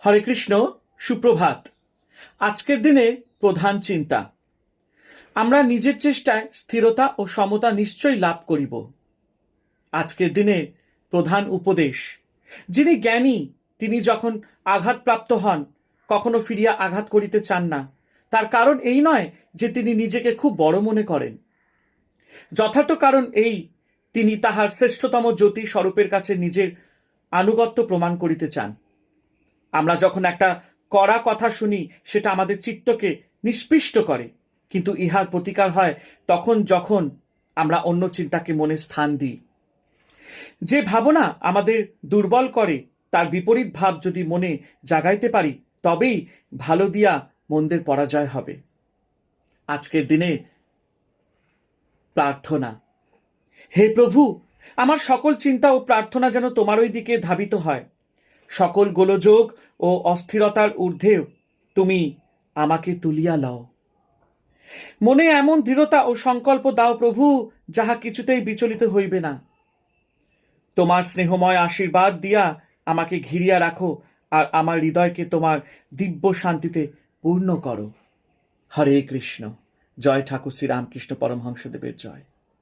হরে কৃষ্ণ। সুপ্রভাত। আজকের দিনের প্রধান চিন্তা, আমরা নিজের চেষ্টায় স্থিরতা ও সমতা নিশ্চয়ই লাভ করিব। আজকের দিনের প্রধান উপদেশ, যিনি জ্ঞানী তিনি যখন আঘাতপ্রাপ্ত হন কখনো ফিরিয়া আঘাত করিতে চান না। তার কারণ এই নয় যে তিনি নিজেকে খুব বড় মনে করেন, যথার্থ কারণ এই, তিনি তাহার শ্রেষ্ঠতম জ্যোতি স্বরূপের কাছে নিজের আনুগত্য প্রমাণ করিতে চান। আমরা যখন একটা কড়া কথা শুনি সেটা আমাদের চিত্তকে নিষ্পিষ্ট করে, কিন্তু ইহার প্রতিকার হয় তখন যখন আমরা অন্য চিন্তাকে মনে স্থান দিই। যে ভাবনা আমাদের দুর্বল করে তার বিপরীত ভাব যদি মনে জাগাইতে পারি, তবেই ভালো দিয়া মন্দের পরাজয় হবে। আজকের দিনে প্রার্থনা, হে প্রভু, আমার সকল চিন্তা ও প্রার্থনা যেন তোমারই দিকে ধাবিত হয়। সকল গোলযোগ ও অস্থিরতার ঊর্ধ্বেও তুমি আমাকে তুলিয়া লও। মনে এমন দৃঢ়তা ও সংকল্প দাও প্রভু, যাহা কিছুতেই বিচলিত হইবে না। তোমার স্নেহময় আশীর্বাদ দিয়া আমাকে ঘিরিয়া রাখো, আর আমার হৃদয়কে তোমার দিব্য শান্তিতে পূর্ণ করো। হরে কৃষ্ণ। জয় ঠাকুর শ্রী রামকৃষ্ণ পরমহংসদেবের জয়।